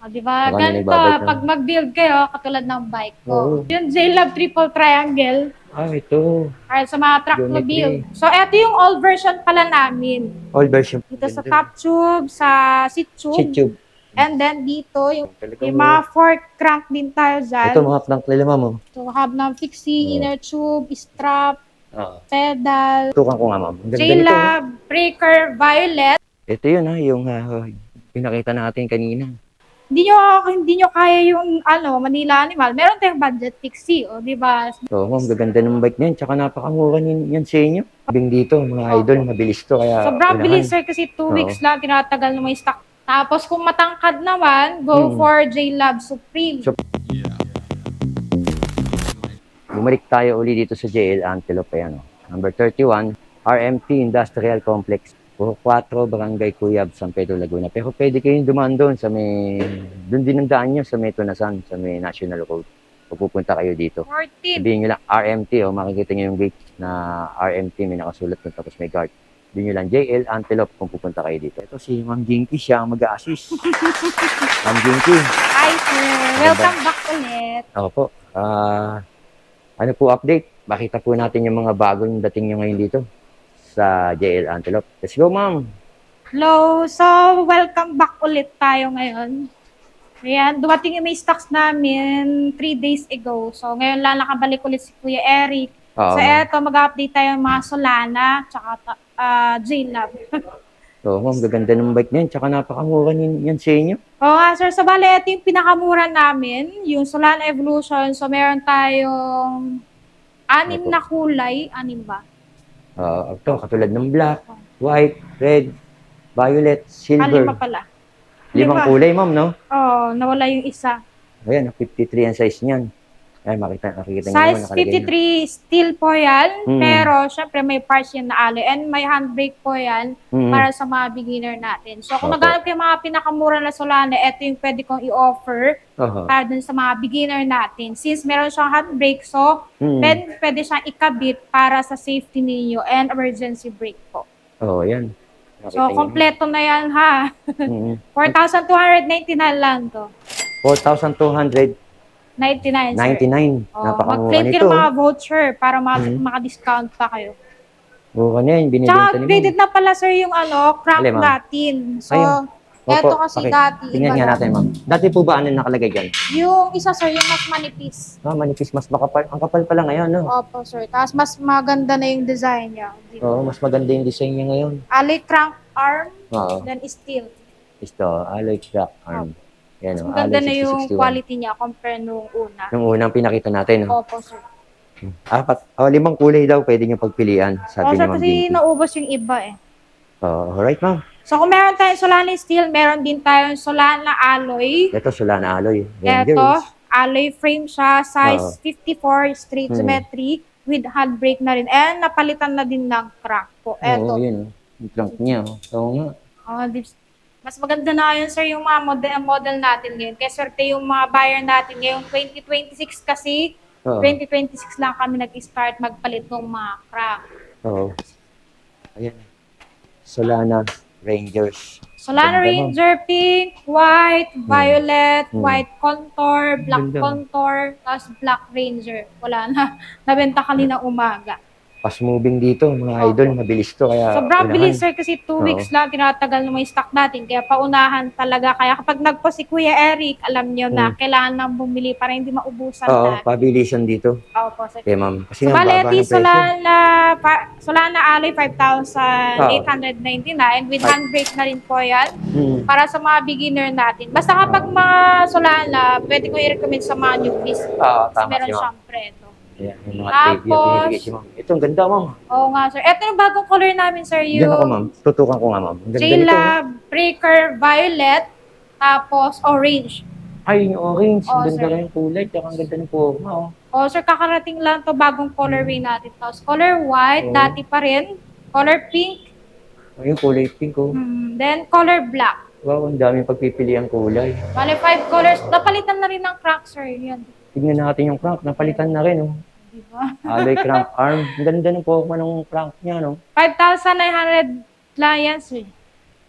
O, di ba? Baka may Ganito, nagbabike na. pag mag-build kayo, katulad ng bike Oo. ko. Yung J-Love Triple Triangle, Ito. para sa mga truck na build. Geometry. So, eto yung all version pala namin. All version. Dito sa Ganda. top tube, sa seat Shih tube, Tzu. and then dito, Talagang yung mga fork crank din tayo ito, dyan. mga plank nila, ma'am. So, hub ng fixie, Oo. inner tube, strap, Oo. pedal, Tukan ko nga, ma'am. Ang ganda nito. J-Lab, breaker, violet. Ito yun, yung pinakita natin kanina. Hindi nyo kaya yung Manila Animal. Meron tayong budget fixie, o di ba? Oo, ma'am, gaganda ng bike niyan. Tsaka napakamura yan sa inyo. Sabing dito, mga idol, mabilis to. Kaya Sobrang unahan. bilis sir kasi 2 Oo. weeks lang tinatagal na may stock. Tapos kung matangkad naman, go for J-Lab Supreme. So, bumalik tayo uli dito sa JL Antelope. Ayan, number 31, RMT Industrial Complex. 4 Barangay Cuyab, San Pedro, Laguna. Pero pwede kayong dumaan doon sa doon din ang daan nyo sa may Tunasan, sa may National Road. Pupunta kayo dito. 14. Sabihin nyo lang RMT, makikita nyo yung gate na RMT, may nakasulat doon, tapos may guard. Sabihin nyo lang JL Antelope kung pupunta kayo dito. Ito si Ma'am Jinky, siya ang mag-a-assist. Ma'am Jinky. Hi sir, welcome back ulit. Opo. Ano po update? Makita po natin yung mga bagong dating nyo ngayon dito sa JL Antelope. Let's go, ma'am! Hello, so welcome back ulit tayo ngayon. Ayan, dumating yung may stocks namin 3 days ago. So ngayon lang nakabalik ulit si Kuya Eric. Oo, So ma'am. eto, mag-update tayo ng mga Solana, tsaka J-Lab. Oo, ma'am. Gaganda ng bike niyan. Tsaka napakamura yan sa inyo. Oo nga sir, so bale, ito yung pinakamura namin, yung Solana Evolution. So meron tayong 6 na kulay, 6 ba? Ito, katulad ng black, white, red, violet, silver. 5 pala. 5 kulay, ma'am, no? Oo, nawala yung isa. Ayan, 53 ang size niyan. Ayan, nakikita niyo naman, Size nakalagay 53 steel po yan, Mm. pero syempre may parts yan na alloy and may handbrake po yan Mm. para sa mga beginner natin. So kung Opo. naghanap kayo mga pinakamura na Solana, ito yung pwede kong i-offer Oho. para dun sa mga beginner natin. Since meron siyang handbrake, so pwede siyang ikabit para sa safety ninyo and emergency brake po. Oo, yan. So kompleto na yan ha. 4,299 lang to. 4,299. 99 sir. Napakamura Mag-claim kayo nito. ng mga voucher para maka-discount pa kayo. Mura na yan, Tsaka binibenta ni upgraded ma'am. na pala sir yung crank Alin, ma'am? natin. So, Ayun. eto kasi okay. dati. Tingnan iba nga lang. natin, ma'am. Dati po ba ano nakalagay dyan? Yung isa sir, yung mas manipis. Manipis, mas makapal. Ang kapal pala ngayon, no? Opo sir. Tapos mas maganda na yung design niya. Oo, mas maganda yung design niya ngayon. Alloy crank arm, Oo. then steel. Ito, alloy crack arm. Yan, Mas o, maganda alloy na yung 6061. quality niya compare nung una. Yung unang pinakita natin, no? Opo sir. 5 kulay daw pwede niyo pagpilian, sabi ni Sir, Ma'am kasi Jinky. naubos yung iba eh. Alright, ma'am. So kung meron tayong Solana steel, meron din tayong Solana alloy. Ito, Solana alloy. Ito, Rangers. alloy frame siya, size 54, straight symmetry, with handbrake na rin. And napalitan na din ng crank po. Oo, Ito. yun, oh. Yung crank niya, oh. Oo nga. Mas maganda na yun, sir, yung mga model natin ngayon. Kaya swerte yung mga buyer natin ngayong 2026 kasi, Oo. 2026 lang kami nag-start magpalit ng mga crank. Oo. Ayan. Solana Rangers. Solana Ganda, ma'am. Ranger, pink, white, violet, white contour, black Ganda. contour, tapos black Ranger. Wala na. Nabenta kanina umaga. Fast moving dito, mga idol. Mabilis to, kaya Sobrang unahan. bilis sir kasi 2 weeks lang tinatagal na may stock natin. Kaya paunahan talaga. Kaya kapag nagpo si Kuya Eric, alam nyo na kailangan nang bumili para hindi maubusan Oo, na. pabilisan dito. Opo, sir. Okay, ma'am. Kasi So, nga, bale, baba ng presyo. Solana Alloy 5,899 with handbrake na rin po yan para sa mga beginner natin. Basta kapag mga Solana, pwede ko i-recommend sa mga newbies. Oo, Kasi tama meron si ma'am. siyang preto. Ayan, yung mga Tapos, trade yung binibigay si ma'am. Ito, ang ganda, ma'am. Oo nga, sir. Ito yung bagong color namin, sir. Diyan ako, ma'am. Yung Tutukan ko nga, ma'am. Ang ganda nito. J-Lab, Breaker, Violet, tapos Orange. Ay, yung orange. Oo, Ang ganda sir. na yung kulay. Tsaka ang ganda ng forma, oh. Oh, sir, kakarating lang to bagong colorway natin. Tapos color white, Oo. dati pa rin. Color pink, Oh, yung kulay pink, oh. then color black. Wow, ang daming pagpipili ang kulay. Bale, 5 colors. Napalitan na rin ng crank, sir. Yan. Tignan natin yung crank. Napalitan na rin, oh. Diba? Alloy crank arm. Ang ganda ng forma ng crank niya, no? 5,900 lang yan, sir.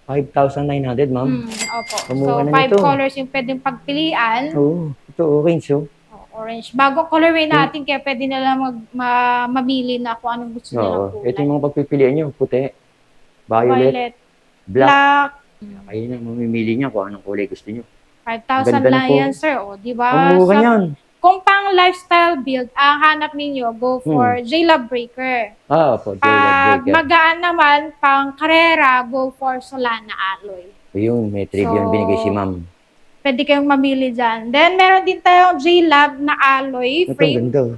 5,900, ma'am. Opo. Kamura So, na 5 nito. colors yung pwedeng pagpilian. Oo, ito orange, oh. Orange. Bagong colorway natin, kaya pwede nila mamili na kung anong gusto nilang Oo, ito kulay. yung mga pagpipilian nyo. Puti, violet, Violet, black. black, Kayo na mamimili niya kung anong kulay gusto nyo. 5,000 Ganda na lang po. yan, sir. O, di ba? Ang mura niyan. Kung pang lifestyle build, ang hanap ninyo, go for J-Love Breaker. Po, J-Love Pag Breaker. magaan naman, pang karera, go for Solana Alloy. Ayun, may trivia yung So, binigay si ma'am. Pwede kayong mamili dyan. Then, meron din tayong J-Love na alloy Ito, frame. ganda.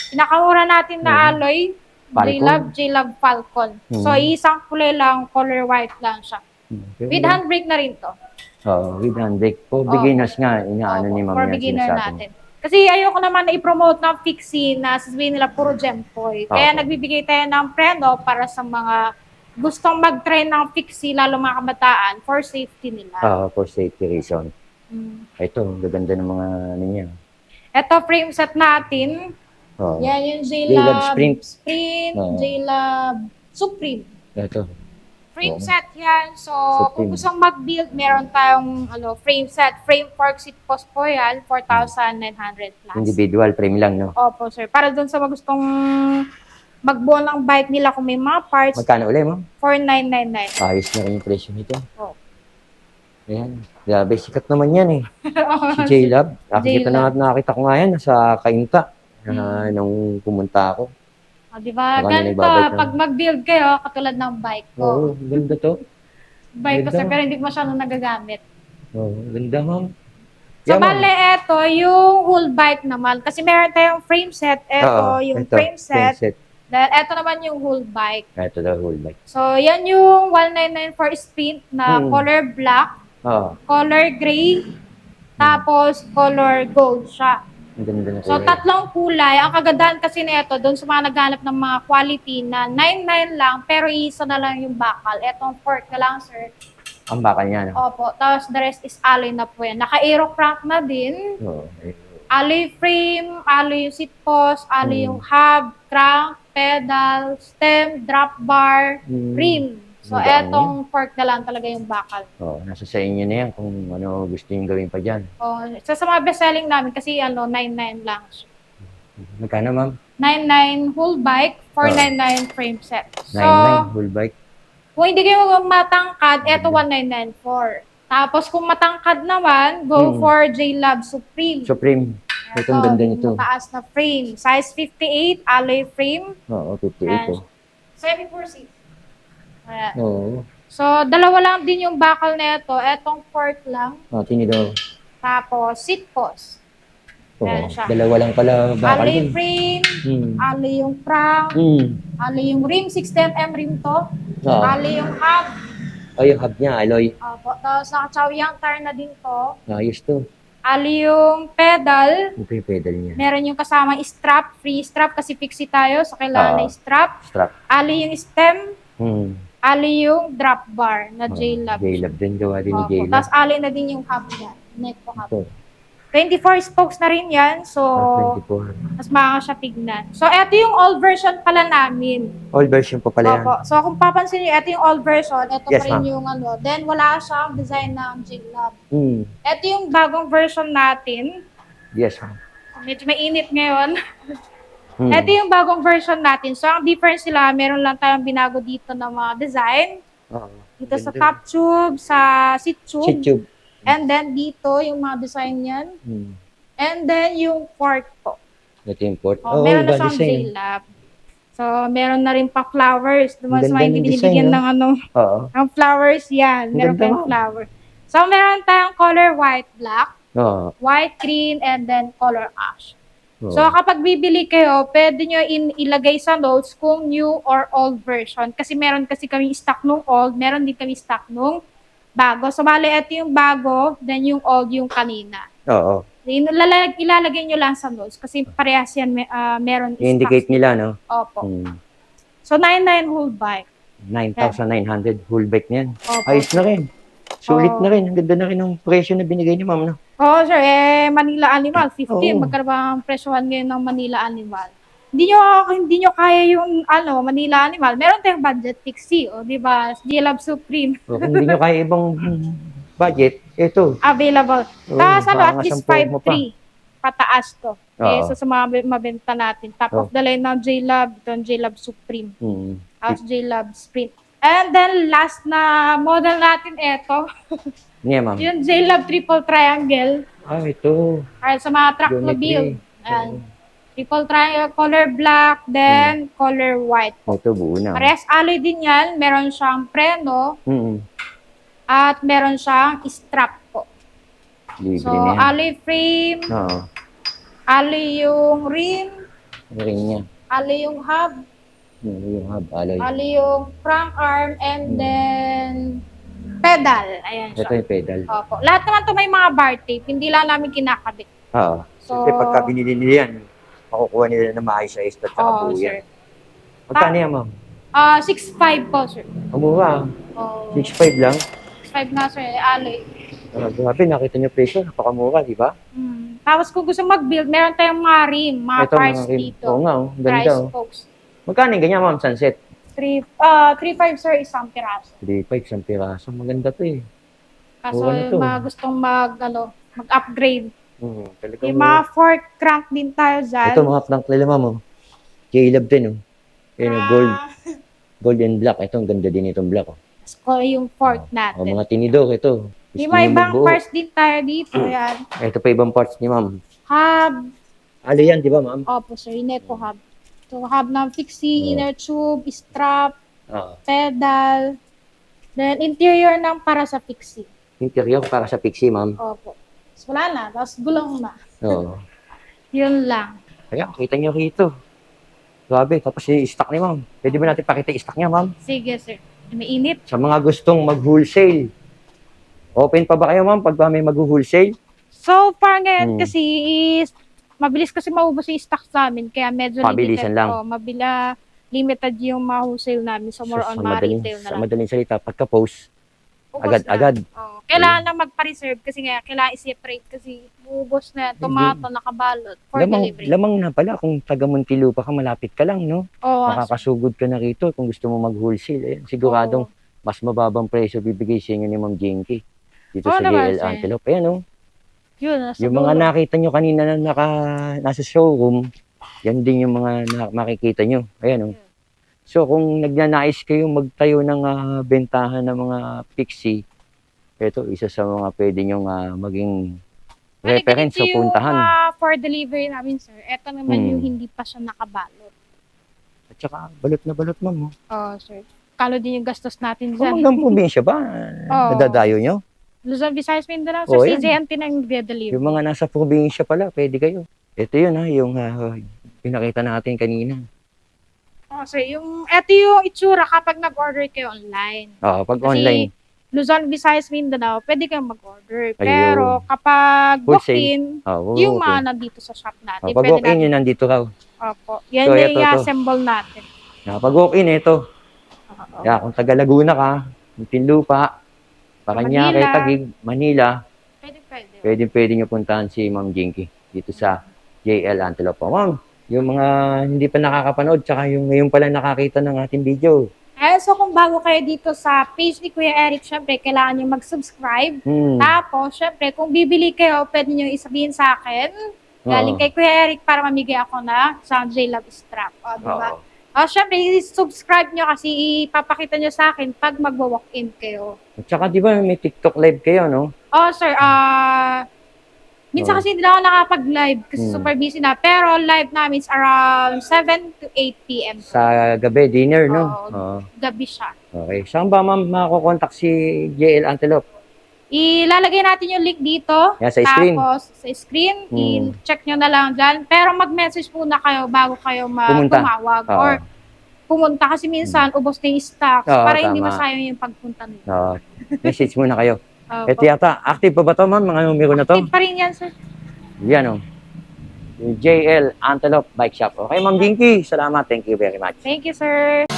Pinakamura natin na alloy, Falcon. J-Love Falcon. So, isang kulay lang, color white lang siya. With handbrake na rin to. With handbrake. For beginners nga, inaano ni ma'am For yan beginner sinasabi. natin. Kasi ayoko naman na i-promote ng fixie na sasabihin nila puro Gempoy. Kaya nagbibigay tayo ng preno para sa mga gustong mag-try ng fixie, lalo mga kabataan, for safety nila. For safety reason. Ito, gaganda ng mga ano niya. Ito, frame set natin. Yan yung J-Love J-Love Sprint. J-Love Supreme. Ito. Frame set yan. So, kung Supreme. gustong mag-build, meron tayong frame set. Frame fork seat post po yan, 4,900 plus. Individual frame lang, no? Opo, sir. Para dun sa mga gustong magbuo ng bike nila kung may mga parts, Magkano ulit, ma'am? 4,999. Ayos na rin yung presyo nito. Oh. Ayan. Grabe, sikat naman yan eh. Si J-Love. Nakita ko nga yan sa Kainta. Nung pumunta ako. Di ba? Baka Ganito, nagbabike na. pag mag-build kayo, katulad ng bike ko. Oo, ganda to. Bike ko, ganda. sir, pero hindi ko masyadong nagagamit. Oo, ganda, ma'am. So, Yeah, ma'am. bale, eto, yung whole bike naman. Kasi meron tayong frame set. Eto, yung ito, frame set. Then, eto naman yung whole bike. Ito daw, whole bike. So, yan yung 1994 Sprint na color black, color gray, tapos color gold siya. Ang ganda na So, tatlong kulay. Ang kagandahan kasi nito, doon sa mga naghanap ng mga quality na 99 lang, pero isa na lang yung bakal. Etong fork na lang, sir. Ang bakal niya, no? Opo. Tapos, the rest is alloy na po yan. Naka-aero crank na din. Oo. Alloy frame, alloy yung seat post, alloy yung hub, crank, pedal, stem, drop bar, rim. So, Maganda etong fork na lang talaga yung bakal. Nasa sa inyo na yan kung ano gusto yung gawin pa dyan. So, sa mga best-selling namin, kasi 99 lang. Magkano, ma'am? 99 whole bike, 499 frame set. So, 99, whole bike. kung hindi kayo matangkad, eto 1994. Tapos kung matangkad naman, go for J-Love Supreme. Supreme. Itong ganda nito. Mataas na frame. Size 58, alloy frame. Oo, 58 po. Semi-4 seat. Ayan. Oo. So, dalawa lang din yung bakal na ito. Etong fork lang. Tinido. Tapos, seat post. Ayan siya. Dalawa lang pala bakal Alloy dun. frame, alloy yung crank, alloy yung rim, 60mm rim to. Alloy yung hub. Yung hub niya, alloy. Tapos naka-chowyang tire na din to. Ayos to. Alloy yung pedal. Ito yung pedal niya. Meron yung kasama strap, free strap kasi fixie tayo. So, kailangan na strap. Strap. Alloy yung stem. Alloy yung drop bar na J-Love. J-Love din. Gawa din ni J-Love. Tapos alloy na din yung hub niya. Neck po hub. 24 spokes na rin yan. So, 24. mas makaka siya tignan. So, eto yung all version pala namin. All version pa pala yan. So, kung papansin nyo, eto yung all version. Eto Yes, pa rin ma'am. yung ano. Then, wala siyang design ng J-Love. Hmm. Eto yung bagong version natin. Yes, ma'am. Medyo mainit ngayon. Ito yung bagong version natin. So, ang difference nila, meron lang tayong binago dito ng mga design. Dito sa top tube, sa seat tube. Seat tube. And then dito, yung mga design yan. And then yung fork po. Ito yung port. Meron na iba siyang design. J-Lab. So, meron na rin pa flowers. Dumas Ang mga ganda hindi ng design, binibigyan no? ng ano. Oo. Ang flowers yan. Ang Meron ganda pa yung mo. flower. So, meron tayong color white, black, Oo. white, green, and then color ash. Oo. So, kapag bibili kayo, pwede nyo ilagay sa notes kung new or old version. Kasi meron kasi kami stock nung old, meron din kami stock nung bago. So, bali, ito yung bago, then yung old yung kanina. Oo. Ilalagay nyo lang sa notes kasi parehas yan meron I-indicate stock. nila, no? Opo. So, 99 whole bike. 9,900 whole bike niyan. Opo. Ayos na rin. Sulit na rin. Ang ganda na rin ng presyo na binigay ni ma'am, no? Oo, sir. Manila Animal, 50. Oo. Magkano ba ang presyohan ngayon ng Manila Animal? hindi nyo kaya yung Manila Animal, meron tayong budget Pixie, o di ba? J-Love Supreme O, kung hindi nyo kaya ibang budget, ito. available. Oo, Tapos at baka least masampung mo pa. 5.3 pataas to. Oo. So sa mga mabenta natin. Top of Oo. the line ng J-Love, ito ang J-Love Supreme. Hmm. Tapos J-Love Sprint. And then last na model natin ito, Niya, ma'am. yung J-Love Triple Triangle. Ah, ito. Para sa mga truck na Geometry. build. Ayan. Triple triangle, color black, then color white. Ito, buo na. Parehas alloy din yan. Meron siyang preno Hmm. at meron siyang strap po. Libre So, na yan. alloy frame, Oo. alloy yung rim, Ring niya. alloy yung hub, Yung hub, alloy. alloy yung crank arm, and then pedal. Ayan Ito siya. yung pedal. Opo. Lahat naman to may mga bar tape. Hindi lang namin kinakabit. Oo. So, Kasi pagka binili nila yan, makukuha nila na maayos sa ispat sa oh, buo sir. yan. Magkano yan, ma'am? 6.5 po, sir. Mura. Oh, 6.5 lang. 6.5 nga, sir. Alloy. Grabe, nakita niyo presyo. Napakamura, di ba? Tapos kung gusto mag-build, meron tayong mga rim, mga Ito, parts mga rim. dito. Oo nga, oh. Ganda. Price Oh. spokes. Magkano yung ganyan, ma'am? Sunset? 3.5 sir, isang piraso. 3.5, isang piraso. Maganda to eh. Kaso Oo, ano to? yung mga gustong mag-upgrade. Talagang Yung mga fork crank din tayo dyan. ito, mga plank nila, ma'am. Oh. J-Love din, oh. Yan, oh, gold. Gold and black. Ito, ang ganda din itong black, oh. Ko yung fork Oh, natin. mga tinidor, ito. Yung Gusto mga niyo ibang magbuo. parts din tayo dito. Yan. Ito pa ibang parts ni ma'am. Hub. Ano yan, di ba, ma'am? Opo sir, yung Neco hub. So hub ng fixie, inner tube, strap, Oo. pedal. Then interior ng para sa fixie. Interior para sa Pixie, ma'am. Opo. So, wala na. Tapos gulong na. Oo. Yun lang. Kaya, kita nyo rito. Grabe, tapos yung stock ni ma'am. Pwede ba natin pakita yung stock niya, ma'am? Sige sir. May init. Sa mga gustong mag-wholesale. Open pa ba kayo, ma'am, pag may mag-wholesale? So far ngayon Hmm. kasi is mabilis kasi maubos yung stock sa amin. Kaya medyo Pabilisan lang. limited yung mga wholesale namin. So more on mga retail na sa lang. madaling salita, pagka-post, Ubos agad-agad. na. Oo. Kailangan na magpa-reserve kasi nga kailangan i-separate kasi ubos na tomato nakabalot for delivery. Lamang na pala kung taga Muntinlupa ka, malapit ka lang, no? Oo. Makakasugod ka na rito kung gusto mo mag-wholesale. Ayan, siguradong mas mababang presyo bibigay sa inyo ni Ma'am Jinky dito Oo sa naman, JL sir. Antelope. Ayan, oh. Yun, nasa Yung mga dulo. nakita nyo kanina na nasa showroom, yan din yung mga makikita nyo. Ayan, oh. So, kung nagnanais kayong magtayo ng bentahan ng mga Pixie, ito, isa sa mga pwede nyong maging reference o puntahan. Yung for delivery namin, sir. Ito naman yung hindi pa siya nakabalot. At saka, balot na balot, ma'am. Oh. Oo, sir. Kalo din yung gastos natin Kung dyan. hanggang probinsya ba, Oo. nadadayo nyo? Luzon, Visayas, Mindanao. Oo, Sir, yan. CJNT na yung delivery. Yung mga nasa probinsya pala, pwede kayo. Ito yun, yung pinakita natin kanina. Oh, sir, ito yung itsura kapag nag-order kayo online. Pag Kasi online, Luzon, Visayas, Mindanao, pwede kayong mag-order. Ayun. Pero kapag Wholesale. walk-in, yung mga nandito sa shop natin, pag pwede walk-in, yun nandito raw. Opo. Yan So, yung ito. i-assemble natin. Pag walk-in, ito. Oo. Kaya kung taga Laguna ka, Muntinlupa, Parañaque, Manila. Taguig, Manila, Pwede. pwede nyo puntahan si Ma'am Jinky dito sa JL Antelope. Ma'am, yung mga hindi pa nakakapanood, tsaka yung ngayon pala nakakita ng ating video. So kung bago kayo dito sa page ni Kuya Eric, syempre, kailangan nyo mag-subscribe. Tapos, syempre, kung bibili kayo, pwede nyo isabihin sa akin. Galing kay Kuya Eric para mamigay ako na sa J-Love strap. O, diba? Syempre, i-subscribe nyo kasi ipapakita nyo sa akin pag mag-walk-in kayo. At saka di ba may TikTok live kayo, no? Sir, minsan kasi hindi na ako nakapag-live kasi super busy na. Pero live namin is around 7 to 8 p.m. Sa gabi, dinner, no? Oo. Gabi siya. Okay. Saan ba, ma'am, makakokontak si JL Antelope? Ilalagay natin yung link dito. Yan, sa screen. Tapos, sa screen, i-check nyo na lang dyan. Pero mag-message muna kayo bago kayo Pumunta. tumawag. Oo. Or pumunta kasi minsan, ubos na yung stocks. Oo, para hindi tama. masayang yung pagpunta nila. Message muna kayo. Opo. Ito yata, active pa ba to, ma'am? Mga numero na to? Active pa rin yan, sir. Yan, oh. Yung JL Antelope Bike Shop. Okay, Ma'am Jinky, salamat. Thank you very much. Thank you, sir.